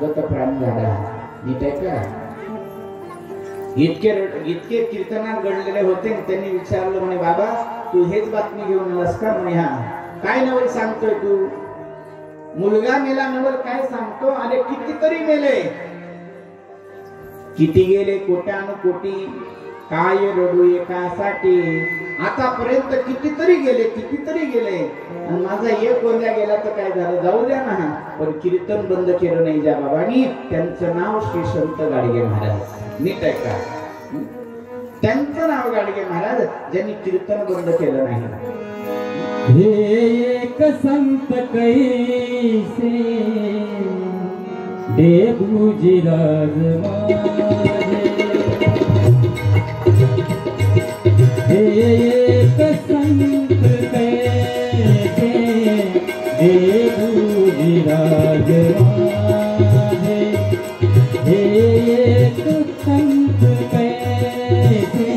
गतप्राण झाला. नीट आहे का? इतके कीर्तनात घडलेले होते. त्यांनी विचारलं म्हणे बाबा तू हेच बातमी घेऊन आलास का? म्हणे हा. काय नवल सांगतोय तू? मुलगा मेला नवल काय सांगतो? अरे कितीतरी मेले, किती गेले कोट्यानुकोटी, काय रडू एकासाठी. आतापर्यंत कितीतरी गेले, कितीतरी गेले, आणि माझा एक गोंद्या गेला तर काय झालं, जाऊ द्या ना. पण कीर्तन बंद केलं नाही ज्या बाबांनी, त्यांचं नाव श्री संत गाडगे महाराज. नीट आहे का? त्यांचं नाव गाडगे महाराज, ज्यांनी कीर्तन बंद केलं नाही. हे एक संत कैसे देवूजीराज माझे, हे एक संत कैसे देवूजीराज माझे, हे एक संत कैसे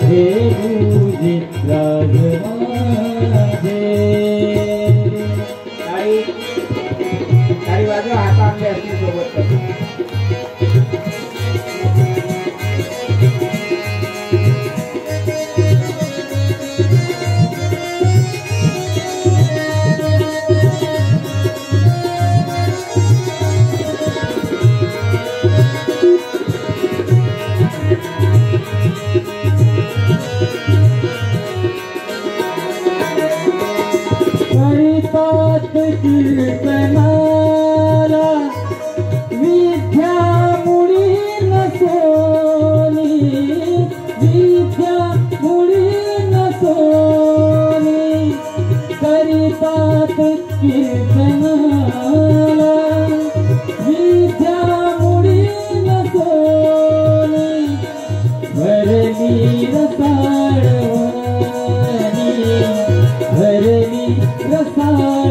देवूजीराज माझे. काही वाजव हात आपल्या असतील सोबत. कीर्तनाला विद्या मुळी नसोनी, विद्या मुळी नसोनी, करीतात कीर्तनाला विद्या मुळी नसोनी, भरली रसाळवणी, भरली रसाळवणी.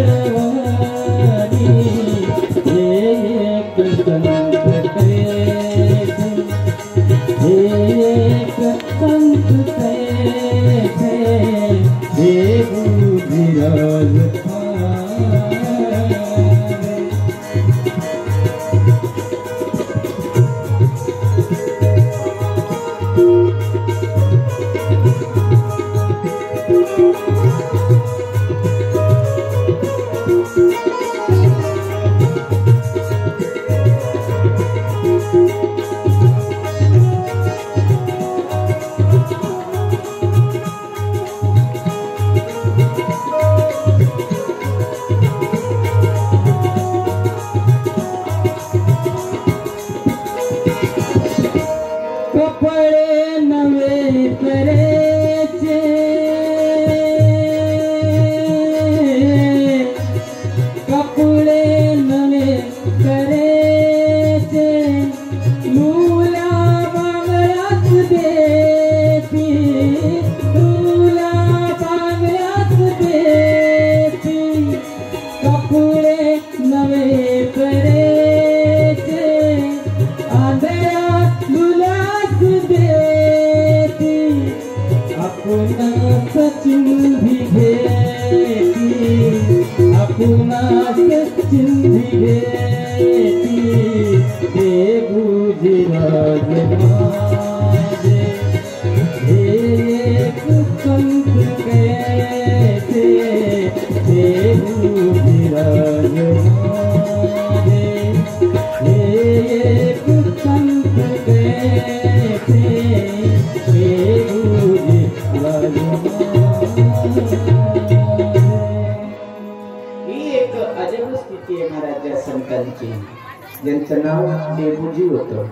ज्यांचं नाव देवजी होतं.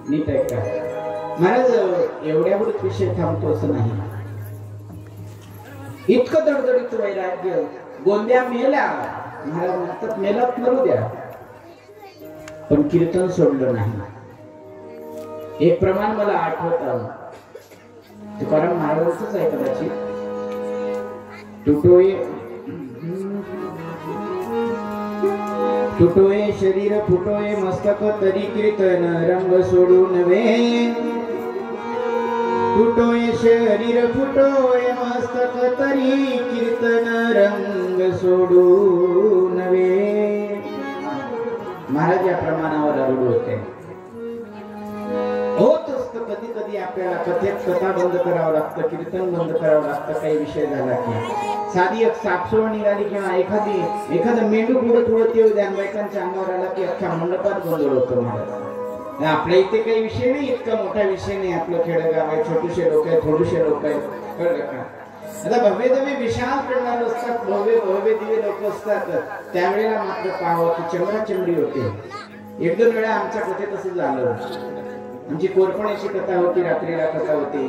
नीट आहे का? महाराज एवढ्यावरच विषय थांबतो असं नाही. इतकं दडदडीत वैराग्य. गोंद्या मेल्या, महाराज म्हणतात मेलात मरू द्या, पण कीर्तन सोडलं नाही. एक प्रमाण मला आठवत तुकाराम महाराजांचंच आहे कदाचित. तुटोये शरीर फुटोये मस्तक तरी कीर्तन रंग सोडू नवे. तुटोये शरीर फुटोये मस्तक तरी कीर्तन रंग सोडू नवे. महाराज या प्रमाणावर आरूढ होते. होत असतं कधी कधी आपल्याला कथेत कथा बंद करावं लागतं, कीर्तन बंद करावं लागतं. काही विषय झाला की साधी एक सापसोळ निघाली किंवा एखादं मेंढू पुढे थोडं येऊ द्या, बायकांच्या अंगावर आला की अख्ख्या मंडपात गोंधळ होतो महाराज. आपल्या इथे काही विषय नाही, इतका मोठा विषय नाही. आपलं खेडेगाव आहे, छोटेसे लोक आहेत, थोडेसे लोक आहेत, कळलं का? आता भव्य दिव्य विशाल प्रमाण असतात, भव्य भव्य दिव्य लोक असतात. त्यावेळेला मात्र पाहावं की चमराचमरी होते. एक दोन वेळा आमच्या कथेत असं झालं. आमची कोरपण्याची कथा होती, रात्रीला कथा होती.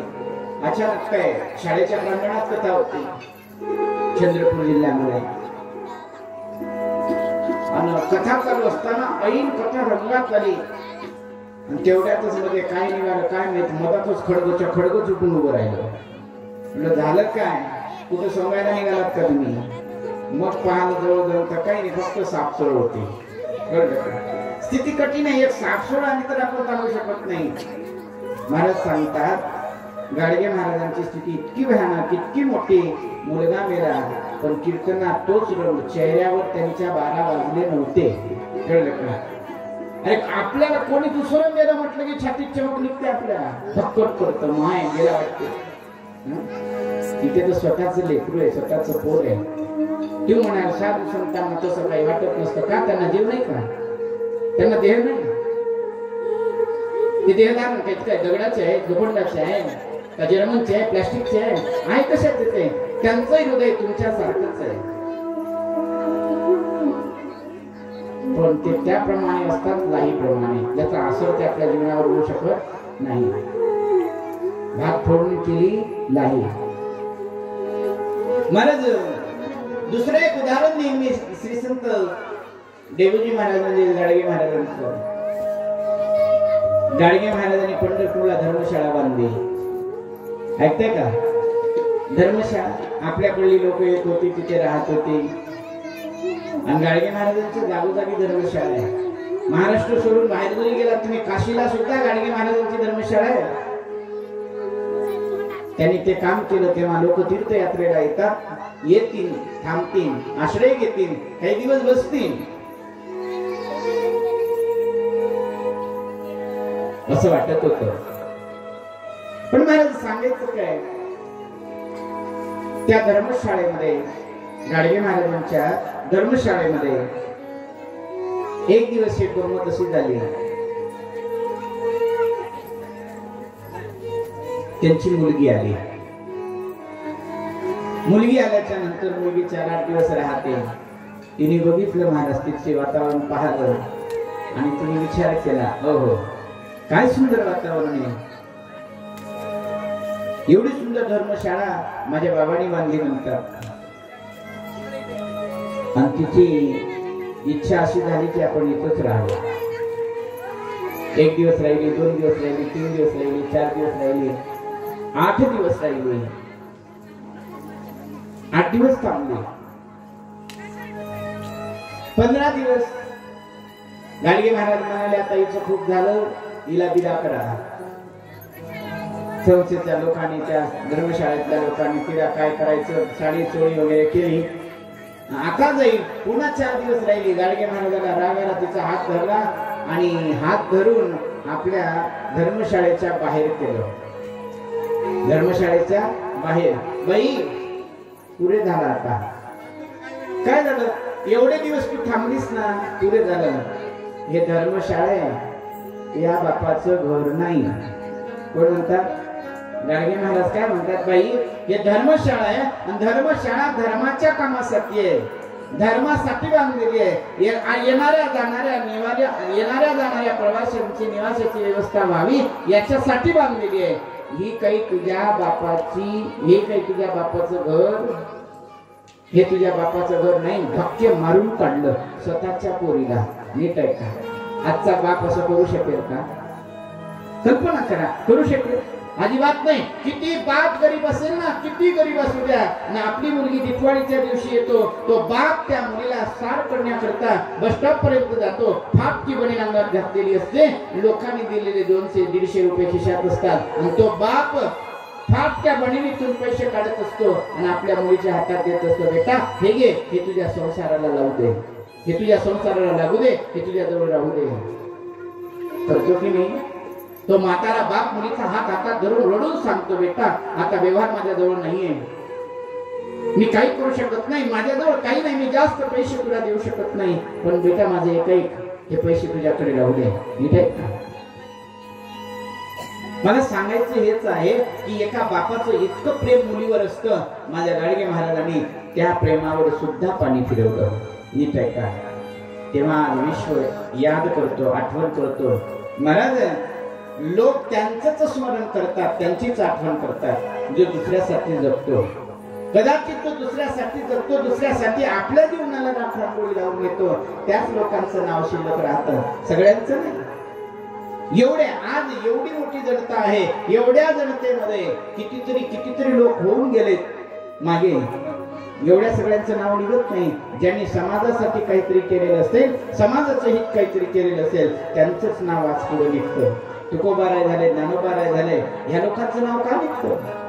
अचानक काय शाळेच्या प्रांगणात कथा होती चंद्रपूर जिल्ह्यामध्ये. आणि कथा चालू असताना ऐन कथा रंगात आली आणि तेवढ्यातच मध्ये काय निघालं काय माहित, मधातच खडगं चुकून उभं राहिलं. म्हटलं झालं काय, कुठं सांगायला निघालात का तुम्ही? मग पाहिलं जवळ जाऊन तर काही नाही, फक्त सापसोळ होती. स्थिती कठीण आहे, एक सापसोळ आणि तर आपण चालू शकत नाही. महाराज सांगतात गाडगे महाराजांची स्थिती इतकी भयानक, इतकी मोठी. मुलगा मेला पण कीर्तनात तोच रंग, चेहऱ्यावर त्यांच्या 12 वाजले नव्हते. कळलं का? अरे आपल्याला कोणी दुसरं मेलं म्हटलं की छातीत चमक निघते, आपल्याला धक्कट करतं, माय गेला वाटते. तिथे तर स्वतःच लेकरू आहे, स्वतःच पोर आहे. तू म्हणाल साधू संतांना तसं काही वाटत नसतं का? त्यांना जीव नाही का? त्यांना देह नाही? ते देहधारण काय दगडाचे आहे, लोखंडाचे आहे का जर्मनचे आहे, प्लास्टिकचे आहे कशाच ते? त्यांचं हृदय तुमच्या सारखंच आहे, पण ते त्याप्रमाणे असतात लाहीप्रमाणे, ज्याचा असर ते आपल्या जीवनावर होऊ शकत नाही. भात फोडून केली लाही. महाराज दुसरं एक उदाहरण नेहमी श्री संत देवजी महाराजांनी गाडगे महाराजांचं. गाडगे महाराजांनी पंढरपूरला धर्मशाळा बांधली. ऐकताय का? धर्मशाळा आपल्याकडली लोक येत होती, तिथे राहत होती. आणि गाडगे महाराजांच्या जागोजागी धर्मशाळा आहे. महाराष्ट्र सोडून बाहेर जरी गेला तुम्ही, काशीला सुद्धा गाडगे महाराजांची धर्मशाळा आहे. त्यांनी ते काम केलं तेव्हा लोक तीर्थयात्रेला येतात, येतील, थांबतील, आश्रय घेतील, काही दिवस बसतील, असं वाटत होत. पण महाराज सांगायचं काय, त्या धर्मशाळेमध्ये, गाडगे महाराजांच्या धर्मशाळेमध्ये एक दिवस एक गंमत अशी झाली. त्यांची मुलगी आली. मुलगी आल्याच्या नंतर मुलगी 4-8 दिवस राहते. तिने बघितलं महाराज तिचे वातावरण पाहिलं आणि तिने विचार केला, हो काय सुंदर वातावरण आहे, एवढी सुंदर धर्मशाळा माझ्या बाबांनी बांधली म्हणतात. आणि तिची इच्छा अशी झाली की आपण इथंच राहावं. 1 दिवस राहिली, 2 दिवस राहिली, 3 दिवस राहिली, 4 दिवस राहिली, 8 दिवस राहिली. 8 दिवस थांबले. 15 दिवस गाडगे महाराज म्हणाले आता हिचं खूप झालं, हिला विदा करा. संस्थेच्या लोकांनी, त्या धर्मशाळेतल्या लोकांनी तिला काय करायचं, साडी चोळी वगैरे केली. आता जाईल. पुन्हा 4 दिवस राहिली. गाडगे महाराजाला रागाला तिचा हात धरला आणि हात धरून आपल्या धर्मशाळेच्या बाहेर केलं. धर्मशाळेच्या बाहेर, बाई पुरे झाला, आता काय झालं, एवढे दिवस तू थांबलीस ना, पुरे झालं. हे धर्मशाळा आहे, या बापाचं घर नाही. कोण म्हणतात? गाडगे महाराज काय म्हणतात, बाई हे धर्मशाळा आहे आणि धर्मशाळा धर्माच्या कामासाठी आहे, धर्मासाठी बांधलेली आहे. येणाऱ्या जाणाऱ्या प्रवाशांची निवासाची व्यवस्था व्हावी याच्यासाठी बांधलेली आहे. ही काही तुझ्या बापाची, हे काही तुझ्या बापाचं घर, हे तुझ्या बापाचं घर नाही. धक्के मारून काढलं स्वतःच्या पोरीला. नीट आहे का? आजचा बाप असं करू शकेल का? कल्पना करा, करू शकेल? अजिबात नाही. किती बाप गरीब असेल ना, किती गरीब असू द्या ना, आपली मुलगी दिवाळीच्या दिवशी येतो, तो बाप त्या मुलीला सार करण्याकरता बस स्टॉप पर्यंत जातो. फाटकी बनी अंगात घातलेली असते, लोकांनी दिलेले 200-150 रुपये खिशात असतात आणि तो बाप फाटक्या बहिणीतून पैसे काढत असतो आणि आपल्या मुलीच्या हातात देत असतो, बेटा हे घे, हे तुझ्या संसाराला लावू दे, हे तुझ्या संसाराला लागू दे, हे तुझ्या जवळ राहू दे. करतो की नाही? तो म्हातारा बाप मुलीचा हात हातात धरून रडून सांगतो, बेटा आता व्यवहार माझ्या जवळ नाहीये, मी काही करू शकत नाही, माझ्याजवळ काही नाही, मी जास्त पैसे तुला देऊ शकत नाही, पण बेटा माझे एक हे पैसे तुझ्याकडे राहू दे. नीट आहे का? मला सांगायचं हेच आहे की एका बापाचं इतकं प्रेम मुलीवर असतं, माझ्या गाडगे महाराजांनी त्या प्रेमावर सुद्धा पाणी फिरवलं. नीट आहे का? तेव्हा विश्व याद करतो, आठवण करतो. महाराज लोक त्यांचंच स्मरण करतात, त्यांचीच आठवण करतात जो दुसऱ्यासाठी जगतो. कदाचित तो दुसऱ्यासाठी जगतो, दुसऱ्यासाठी आपल्या जीवनाला राखरांगोळी लावून येतो, त्याच लोकांचं नाव शिल्लक राहतं, सगळ्यांचं नाही. आज एवढी मोठी जनता आहे, एवढ्या जनतेमध्ये कितीतरी लोक होऊन गेलेत मागे, एवढ्या सगळ्यांचं नाव निघत नाही. ज्यांनी समाजासाठी काहीतरी केलेलं असेल, समाजाचं हित काहीतरी केलेलं असेल, त्यांचंच नाव आज पुढे निघतं. तुकोबाराय झाले, ज्ञानोबाराय झाले, ह्या लोकांचं नाव का निघतं?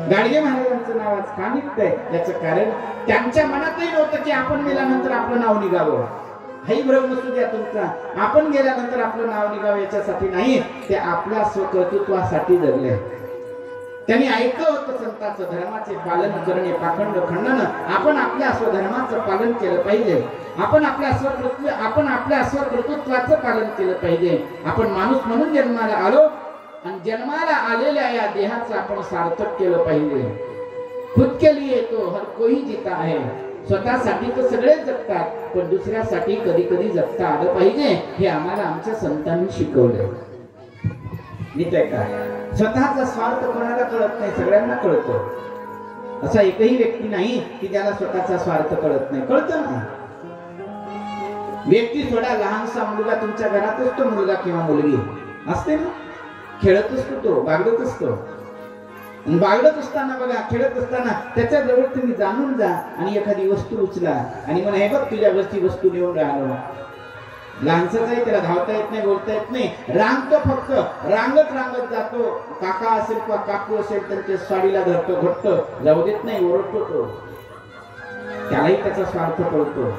गाडगे महाराजांचं नाव आज का निघतंय? याचं कारण त्यांच्या मनातही नव्हतं की आपण गेल्यानंतर आपलं नाव निघावं. हाही भ्रम नसू द्या तुमचा. आपण गेल्यानंतर आपलं नाव निघावं याच्यासाठी नाही, ते आपल्या स्वकर्तृत्वासाठी जगले. त्यांनी ऐकलं होतं संतांचं, धर्माचे पालन करणे पाखंड खंडन. आपण आपल्या स्वधर्माचं पालन केलं पाहिजे, आपण आपल्या स्वकर्तृत्वाचं पालन केलं पाहिजे. आपण माणूस म्हणून जन्माला आलो आणि जन्माला आलेल्या या देहाचं आपण सार्थक केलं पाहिजे. खुद के लिए तो हर कोई जीता है. स्वतःसाठी तर सगळेच जगतात, पण दुसऱ्यासाठी कधी कधी जगता आलं पाहिजे, हे आम्हाला आमच्या संतांनी शिकवलं. नीट आहे का? स्वतःचा स्वार्थ कोणाला कळत नाही, सगळ्यांना कळतो. असा एकही व्यक्ती नाही की ज्याला स्वतःचा स्वार्थ कळत नाही. कळतं ना. व्यक्ती थोडा लहानसा मुलगा तुमच्या घरातच, तो मुलगा किंवा मुलगी असते ना, खेळत असतो, तो बागडत असतो. बागडत असताना बघा, खेळत असताना त्याच्या जवळ तुम्ही जाणून जा आणि एखादी वस्तू उचला आणि म्हणा, हे बघ तुझ्या वस्तू नेऊन राहिलो. लहानसच आहे, त्याला धावता येत नाही, बोलता येत नाही, रांगतो, फक्त रांगत जातो. काका असेल किंवा काकू असेल त्यांच्या साडीला धरतो, घट्ट जाऊ देत नाही, ओरडतो तो. त्यालाही त्याचा स्वार्थ कळतो.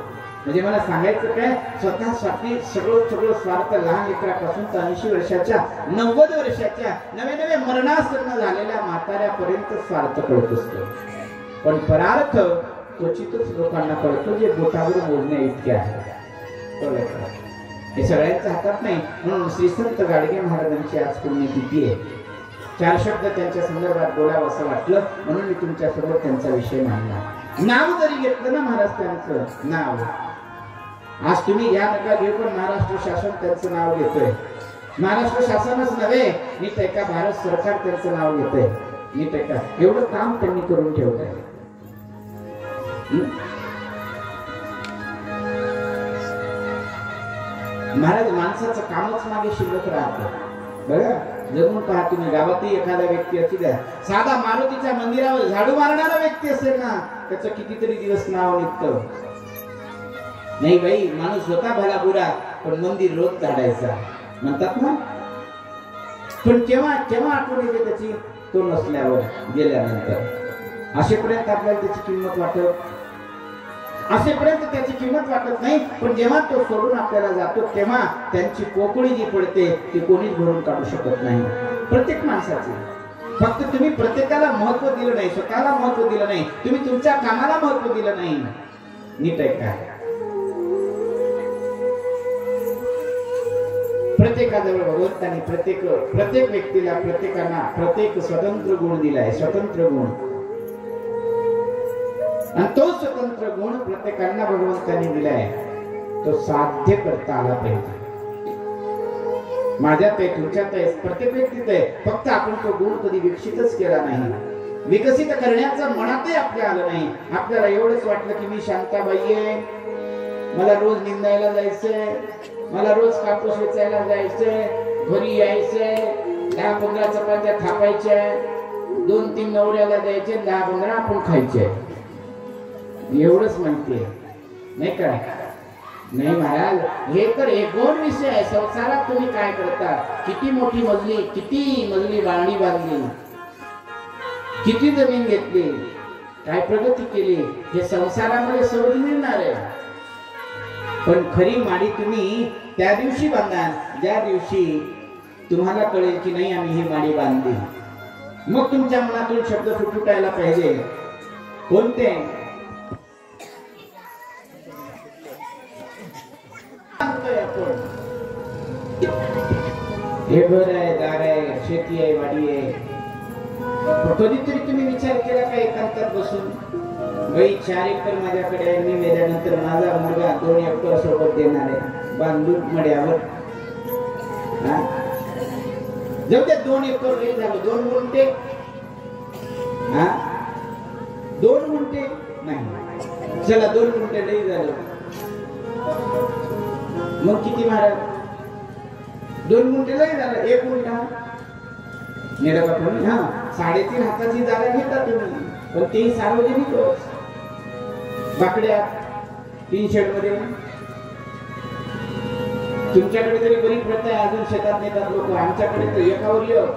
म्हणजे मला सांगायचं काय, स्वतःसाठी सगळं स्वार्थ, लहान लेकरापासून 80 वर्षाच्या 90 वर्षाच्या नवे मरणासन्न झालेल्या म्हाताऱ्यापर्यंत स्वार्थ कळत असतो. पण परार्थ क्वचितच लोकांना कळतो, जे बोटावर मोजण्या इतके आहे. हे सगळ्यांच्या हातात नाही. म्हणून श्री संत गाडगे महाराजांची आज पुण्यतिथी आहे. 4 शब्द त्यांच्या संदर्भात बोलावं असं वाटलं, म्हणून मी तुमच्या समोर त्यांचा विषय मांडला. नाव जरी घेतलं ना महाराज, त्यांचं नाव आज तुम्ही घ्या नका घेऊ, पण महाराष्ट्र शासन त्यांचं नाव घेतोय. महाराष्ट्र शासनच नव्हे, नीट ऐका, भारत सरकार त्यांचं नाव घेतोय. नीट ऐका, एवढं काम त्यांनी करून ठेवलंय. महाराज माणसाचं कामच मागे शिल्लक राहतं. बघा, जगून पहा तुम्ही. गावातही एखादा व्यक्ती असू द्या, साधा मारुतीच्या मंदिरावर झाडू मारणारा व्यक्ती असेल ना, त्याचं कितीतरी दिवस नाव निघतं. नाही बाई, माणूस होता भला बुरा, पण मंदिर रोज झाडायचा म्हणतात ना. पण केव्हा आठवण येते त्याची? तो नसल्यावर, गेल्यानंतर. असेपर्यंत आपल्याला त्याची किंमत वाटत नाही. पण जेव्हा तो सोडून आपल्याला जातो, तेव्हा त्यांची पोकळी जी पडते ती कोणीच भरून काढू शकत नाही. प्रत्येक माणसाची. फक्त तुम्ही प्रत्येकाला महत्व दिलं नाही, स्वतःला महत्व दिलं नाही, तुम्ही तुमच्या कामाला महत्व दिलं नाही. नीट आहे का? प्रत्येकाजवळ भगवंताने प्रत्येक व्यक्तीला, प्रत्येकांना प्रत्येक स्वतंत्र गुण दिलाय, स्वतंत्र गुण. आणि तो स्वतंत्र गुण प्रत्येकांना भगवंताने दिलाय, तो साध्य करता आला पाहिजे. माझ्यात आहे, तुमच्यात आहे, प्रत्येक व्यक्तीत आहे. फक्त आपण तो गुण कधी विकसितच केला नाही, विकसित करण्याचं मनातही आपल्या आलं नाही. आपल्याला एवढंच वाटलं की मी शांताबाई आहे, मला रोज निंदायला जायचंय, मला रोज कापूस वेचायला जायचंय, घरी यायचंय, 10-15 चपात्या थापायच्या, 2-3 नवऱ्याला द्यायचे, 10-15 आपण खायचे. एवढंच म्हणते नाही का? नाही महाराज, हे तर एक गोड विषय आहे. संसारात तुम्ही काय करता? किती मोठी मजली बांधणी बांधली, किती जमीन घेतली, काय प्रगती केली, हे संसारामध्ये सहज मिळणार आहे. पण खरी माडी तुम्ही त्या दिवशी बांधा ज्या दिवशी तुम्हाला कळेल की नाही आम्ही ही माडी बांधली. मग तुमच्या मनातून शब्द फुटफुटायला पाहिजे. कोणते? हे घर आहे, दार आहे, शेती आहे, वाडी आहे. कधीतरी तुम्ही विचार केला का एकांतात बसून बाई 4 एकर माझ्याकडे आहे, मी मेल्यानंतर माझा मुलगा 2 एकर सोबत देणार आहे बांधून मड्यावर. जाऊ द्या 2 एकर लई झालं, 2 गुंठे. 2 गुंठे नाही, चला 2 गुंठे लई झालं. मग किती महाराज? 2 गुंठे लई झालं. 1 गुंठा नेडा तुम्ही 3.5 हाताची जागा घेता तुम्ही, पण तेही सार्वजनिक बाकड्या 3 शेड मध्ये. तुमच्याकडे तरी बरी प्रथा आहे, अजून शेतात नेतात लोक. आमच्याकडे तर एकावर एक.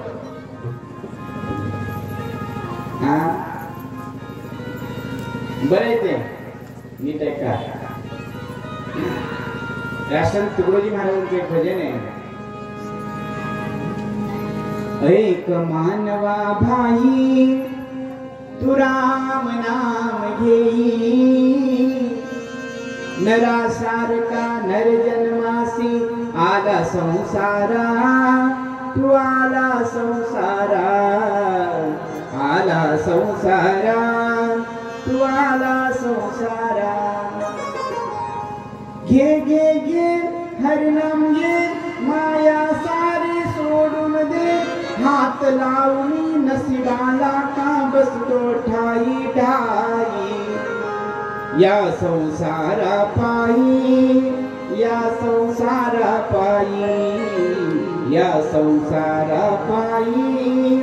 बरं आहे ते नीट आहे का? राष्ट्र तुकडोजी महाराजांचे एक भजन आहे. एक मानवा भाई तू राम नाम घेई, नरा सारका नर जन्मासी आला संसारा, तू आला संसारा, आला संसारा, तू आला संसारा. घे घे घे हरिनाम घे, माया सारी सोडून दे, हात लावणी नशिबाला का बसतो ठाई ठाई. या संसारा पायी, या संसारा पायी, या संसारा पायी,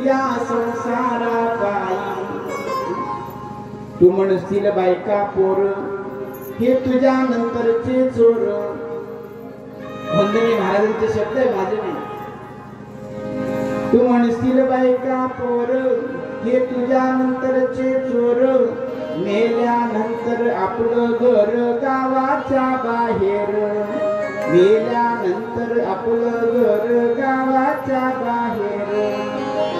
या संसारा पायी. तू म्हणशील बायका पोर हे तुझ्या नंतरचे चोर. वंदनी महाराजांचे शब्द आहे, माझे नाही. तू म्हणशील बायका पोर हे तुझ्या नंतरचे चोर, मेल्यानंतर आपलं घर गावाच्या बाहेर, मेल्यानंतर आपलं घर गावाच्या बाहेर.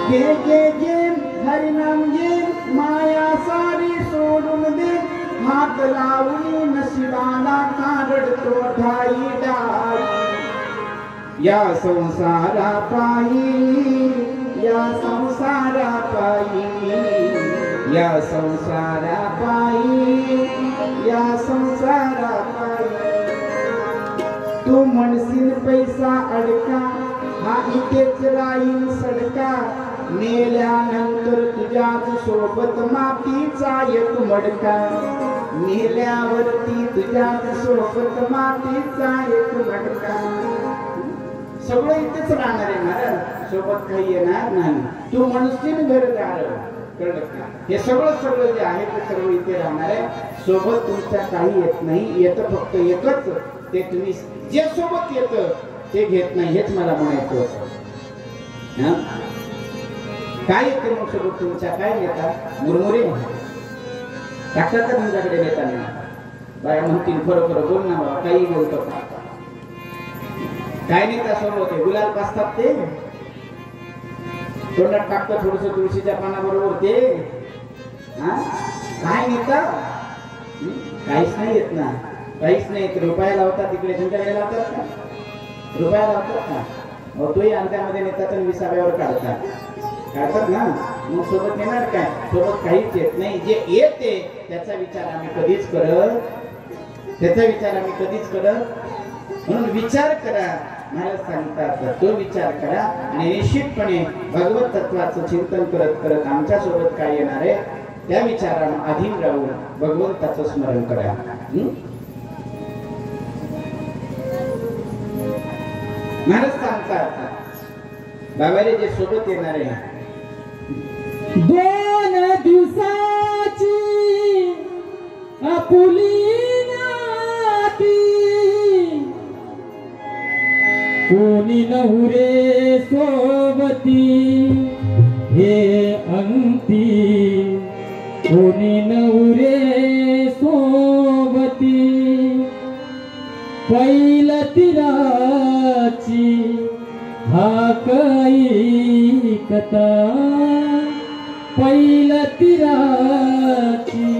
घे घे घे हरिनाम घे, माया सारी सोडून दे, हात लावणी नशिबाला का रडतो ठाई ठाई. या संसारा पायी, या संसारा पायी, या संसारा पायी, या संसारा पायी. तू म्हणशील पैसा अडका हा इथेच राहील सडका, मेल्यानंतर तुझ्याच सोबत मातीचा एक मडका, मेल्यावरती तुझ्याच सोबत मातीचा एक मडका. सगळं इथेच राहणार आहे महाराज, सोबत काही येणार नाही. तू म्हणशील घरदार, कळलं का? हे सगळं जे आहे ते सर्व इथे राहणार आहे, सोबत तुमच्या काही येत नाही. येतं फक्त एकच, ते तुम्ही जे सोबत येतं ते घेत नाही, हेच मला म्हणायचं होतं. काय येते मग सोबत तुमच्या? काय नेतात? मुरमुरे टाकतात का तुमच्याकडे नेताना? बाया म्हणतील खरं खरं बोल ना बाबा, काही बोलतो का? काय नेता सोबत? गुलाल पाचतात ते, तोंडात टाकतात थोडस तुळशीच्या पानाबरोबर ते. काय नेता? काहीच नाही येत ना, काहीच नाही. रुपया लावतात तिकडे, तुमच्याकडे लावतात का? रुपया लावतात का? तोही अंत्यामध्ये नेतात आणि 20व्यावर काढतात ना. मग सोबत येणार काय? सोबत काहीच येत नाही. जे येते त्याचा विचार आम्ही कधीच करत, त्याचा विचार आम्ही कधीच करत. म्हणून विचार करा, महाराज सांगतात तो विचार करा आणि निश्चितपणे भगवत तत्वाचं चिंतन करत करत आमच्या सोबत काय येणार आहे त्या विचारांना अधीन राहून भगवंताचं स्मरण करा. महाराज सांगतात बाबारे जे सोबत येणार आहे 2 दिवसाची आपुली नाती, कोणी नहुरे सोबती हे अंती, कोणी नहुरे सोबती कथा पैल तिराची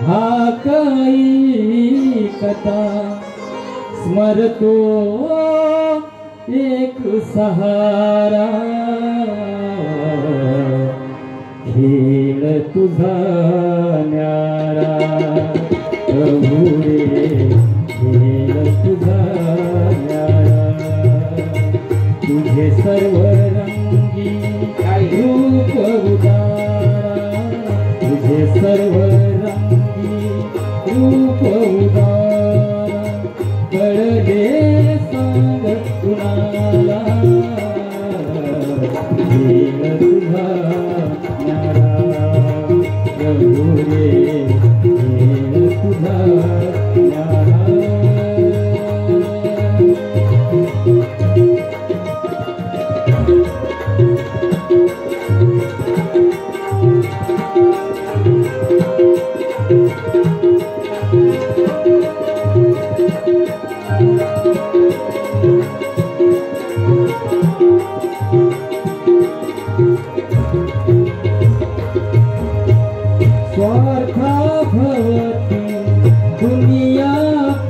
हा काही कथा स्मरतो एक सहारा खेळ तुझा न्यारा प्रभू रे खेळ तुझा न्यारा तुझे सर्व रंगी रूप उदारा तुझे सर्व रंगी रूप उदारा कळले सांग कुणाला खेळ तुझा न्यारा प्रभू रे खेळ तुझा न्यारा स्वार्था भवती दुनिया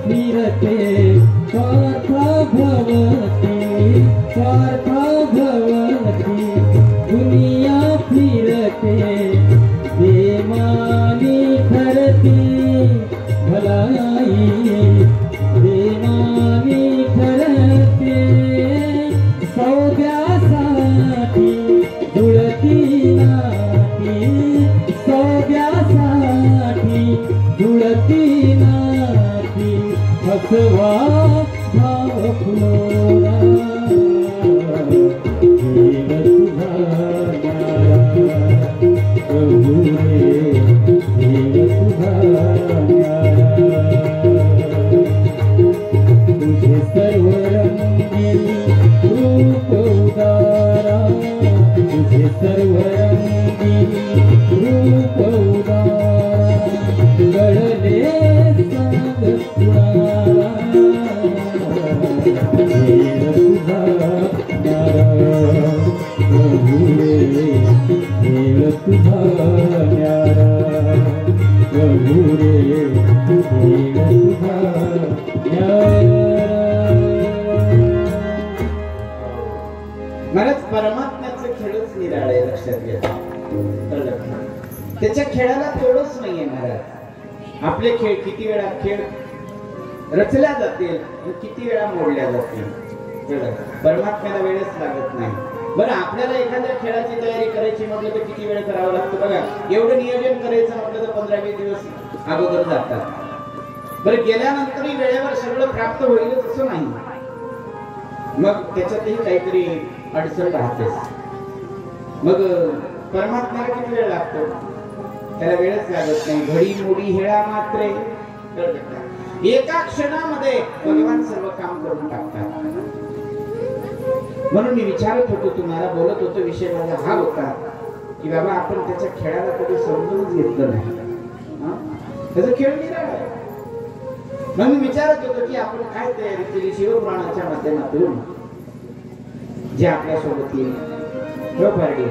फिरते स्वार्था भवती दुनिया फिरते बेमानी ठरती भलाई बेमानी ठरते सौद्यासाठी जुळती नाती सौद्यासाठी जुळती नाती फसवा भाव फुलोरा खेळ तुझा न्यारा प्रभू रे खेळ तुझा न्यारा तुझे सर्व रंगी रूप उदारा तुझे सर्व रंगी रूप उदारा कळले सांग कुणाला खेळ तुझा न्यारा प्रभू रे खेळ तुझा न्यारा प्रभू रे खेळ तुझा महाराज परमात्म्याचं खेळच निराळे लक्षात घ्या त्याच्या खेळाला तोडच नाहीये महाराज आपले खेळ किती वेळा खेळ रचल्या जातील किती वेळा मोडल्या जातील परमात्म्याला वेळच लागत नाही बरं आपल्याला एखाद्या खेळाची तयारी करायची म्हटलं तर किती वेळ करावा लागतो बघा एवढं नियोजन करायचं म्हटलं तर 15-20 दिवस अगोदर जातात बरं गेल्यानंतरही वेळेवर सगळं प्राप्त होईल तसं नाही मग त्याच्यातही काहीतरी अडचण राहतेच मग परमात्म्याला किती वेळ लागतो त्याला वेळच लागत नाही घडी मोडी हेळा मात्रे एका क्षणामध्ये भगवान सर्व काम करून टाकतात म्हणून मी विचारत होतो तुम्हाला बोलत होतो विषय माझा हा होता की बाबा आपण त्याच्या खेळाला कधी समजूनच घेतलं नाही त्याचा खेळ निराळा आहे मग मी विचारत होतो की आपण काय तयारी केली शिवपुराणाच्या माध्यमातून जे आपल्या सोबत येईल पारडी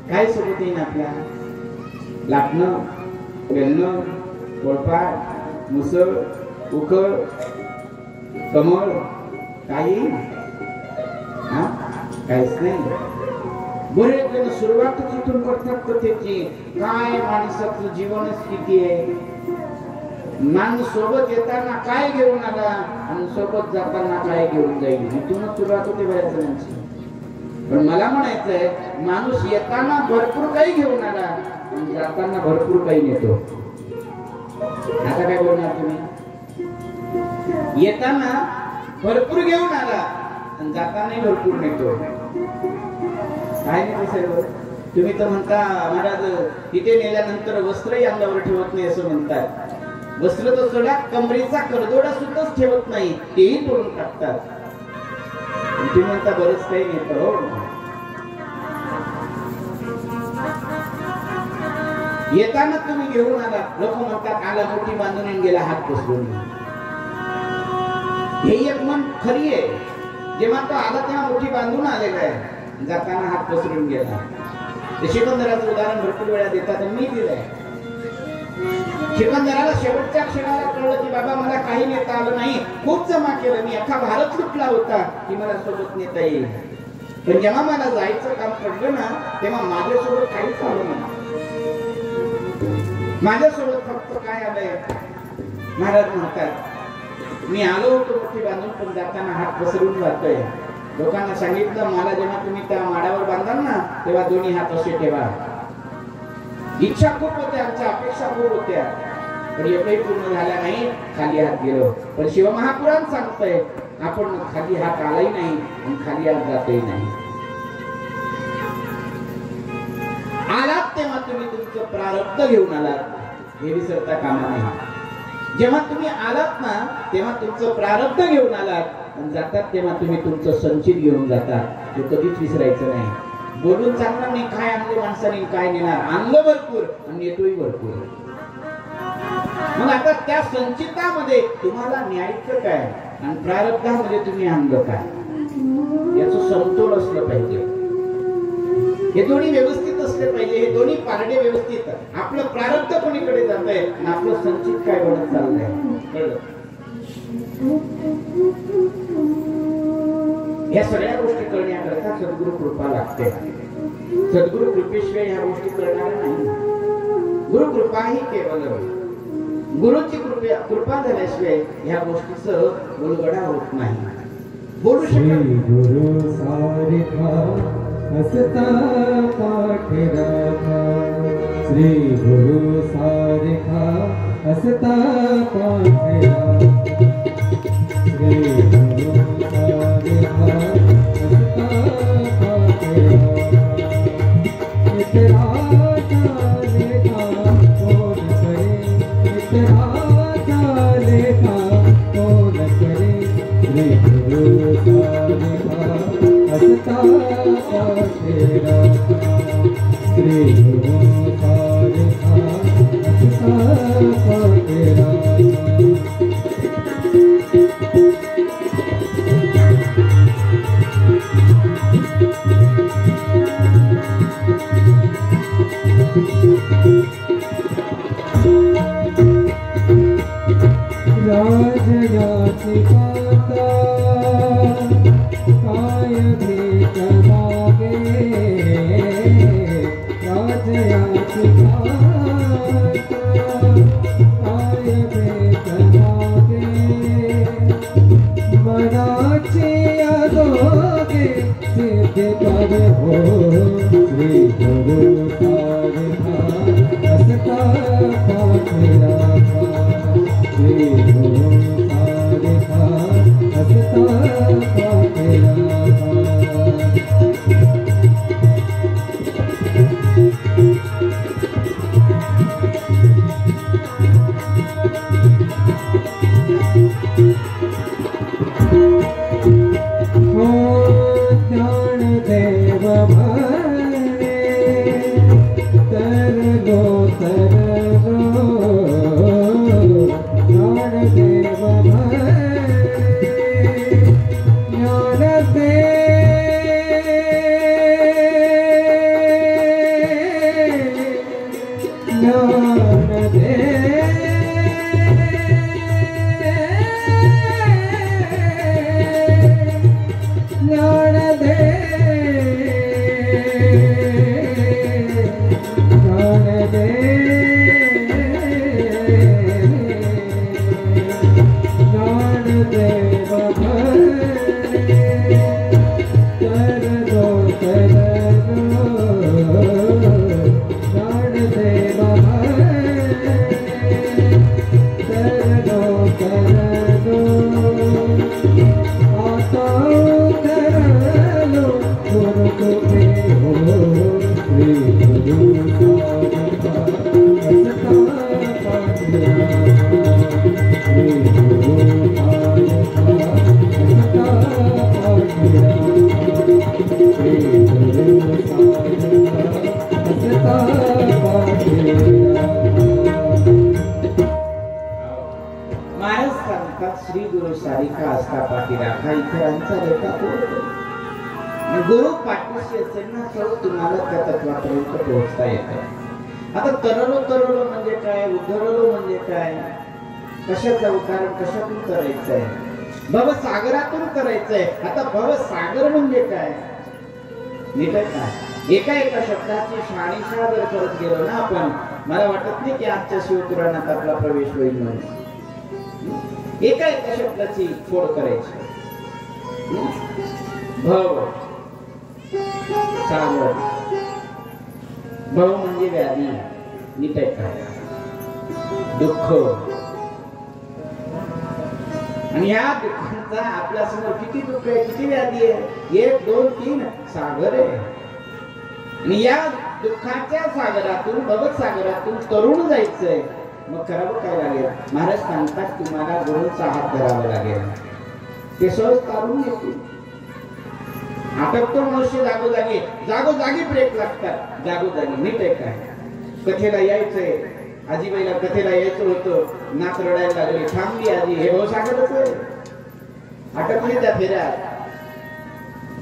काय सोबत येईल आपल्या लाटणं बेलणं पोळपाट मुसळ उकळ कमळ काही काहीच नाही बरेच जण सुरुवातच इथून करतात कथेची काय माणसाचं जीवनच किती आहे माणूस सोबत येताना काय घेऊन आला आणि सोबत जाताना काय घेऊन जाईल इथूनच सुरुवात होते बऱ्याच जणांची पण मला म्हणायचंय माणूस येताना भरपूर काही घेऊन आला आणि जाताना भरपूर काही नेतो आता काय बोलणार तुम्ही येताना भरपूर घेऊन आला आणि जाताना भरपूर नेतो काय नाही साहेब तुम्ही तर म्हणता महाराज तिथे नेल्यानंतर वस्त्रही अंगावर ठेवत नाही असं म्हणतात वस्त्र तर सोडा कमरेचा करदोडा सुद्धा ठेवत नाही तेही तोडून टाकतात तुम्ही म्हणता बरंच काही नेतं हो येताना तुम्ही घेऊन आला लोक म्हणतात आला मोठी बांधून गेला हात पसरून हे एक मन खरी आहे जेव्हा तो आला तेव्हा मुठी बांधून आलेला आहे, जाताना हात पसरून गेला. सिकंदराचं उदाहरण भरपूर वेळा देतात, मी दिलंय. सिकंदराला शेवटच्या क्षणाला कळलं की बाबा मला काही नेता आलं नाही, खूप जमा केलं, मी अख्खा भारत लुटला होता की मला सोबत नेता येईल. पण जेव्हा मला जायचं काम पडलं ना, तेव्हा माझ्यासोबत काहीच आलं नाही. माझ्यासोबत फक्त काय आलंय, महाराज म्हणतात मी आलो होतो मुठी बांधून, पण जाताना हात पसरून जातोय. लोकांना सांगितलं मला जेव्हा तुम्ही त्या माडावर बांधाल ना, तेव्हा दोन्ही हात असे ठेवा. इच्छा खूप होत्या, आमच्या अपेक्षा खूप होत्या, पण एकही पूर्ण झाल्या नाही, खाली हात गेलो. पण शिवमहापुराण सांगतंय आपण खाली हात आलाही नाही आणि खाली हात जातही नाही. आलात तेव्हा तुम्ही तुमचं प्रारब्ध घेऊन आलात, हे विसरता कामा नाही. जेव्हा तुम्ही आलात ना, तेव्हा तुमचं प्रारब्ध घेऊन आलात आणि जातात तेव्हा तुम्ही तुमचं संचित घेऊन जातात. हे कधीच विसरायचं नाही. बोलून चालणार नाही काय आणले माणसाने, काय नेणार, आणलं भरपूर आणि येतोही भरपूर. मग आता त्या संचितामध्ये तुम्हाला न्यायचं काय आणि प्रारब्धामध्ये तुम्ही आणलं काय, याचं समतोल असलं पाहिजे. हे दोन्ही व्यवस्थित असले पाहिजे. हे दोन्ही पारडे व्यवस्थित. आपलं प्रारब्ध कोणीकडे जात आहे आणि आपलं संचित काय बनत चाललंय, कळलं? या सगळ्या गोष्टी करण्याकरता सद्गुरु कृपा लागते. सद्गुरु कृपेशिवाय ह्या गोष्टी करणार नाही. गुरु कृपा ही केवळ गुरुची कृपा झाल्याशिवाय ह्या गोष्टीचं उलगडा होत नाही. बोलू शकत गुरु सारिखा हसता पाठी राखा, श्री गुरु सारिखा हसता पाठी राखा, श्री गुरु सारिखा हसता पाठी राखा. इतना लेखा कौन करे, इतना लेखा कौन करे, श्री गुरु सारिखा हसता पाठी राखा, श्री गुरु सारिखा हसता पाठी राखा. राजयाची माता काय भीत मागे, राजयाची माता काय भीत मागे, मनाची अगोगे सिद्ध कर हो, श्री गुरु सारिखा हसता पाठी राखा, श्री गुरु सारिखा हसता पाठी राखा. हो ज्ञानदेव म्हणे तरलो तरलो, ज्ञानदेव म्हणे ज्ञानदेव महाराज सांगतात श्री गुरु सारिखा हसता पाठी राखा. इतरांचा लेखा कोण पाठीशी असेल ना तर तुम्हाला त्या तत्वापर्यंत पोहोचता येतं. आता तरलो म्हणजे काय, उद्धरलो म्हणजे काय, कशाचं उदाहरण कशातून करायचंय? भवसागरातून करायचंय. आता भवसागर म्हणजे काय नीट आहे का? एका शब्दाची शहानिशा जर करत गेलो ना आपण, मला वाटत नाही की आजच्या शिवपुराणात आपला प्रवेश होईल म्हणून. एका शब्दाची फोड करायची. भव सागर. भव म्हणजे व्याधी, नीट आहे का? दुःख. आणि या दुःखांचा आपल्या समोर किती दुःख आहे, किती व्याधी आहे, 1 2 3 सागर आहे. आणि या दुःखाच्या सागरातून, भवत सागरातून तरुण जायचंय. मग करावं काय लागेल? महाराज सांगतात तुम्हाला गुरूंचा हात धरावा लागेल. ते सहज तारून येतील. आटकतो मनुष्य जागोजागी ब्रेक लागतात, जागोजागी. नीट आहे काय? कथेला यायचंय, आजीबाईला कथेला यायचं होतं, नाक रडायला लागली, थांबली आजी. हे भवसागरच आहे. अटकली त्या फेऱ्यात.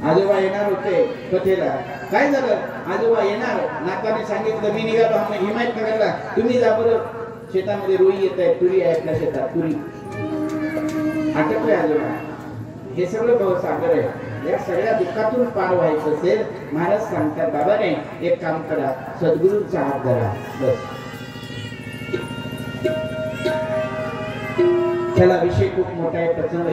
आजोबा येणार होते कथेला. काय झालं? आजोबा येणार, नाकाने सांगितलं मी निघालो हिमायतनगरला, तुम्ही जा बरं, शेतामध्ये रुई येत आहे, तुरी आहे आपल्या शेतात, तुरी. अटकले आजोबा. हे सगळं भवसागर आहे. या सगळ्या दुःखातून पार व्हायचं असेल, महाराज सांगतात बाबाने एक काम करा, सद्गुरूंचा हात धरा. बस. त्याला विषय खूप मोठा आहे, प्रसंग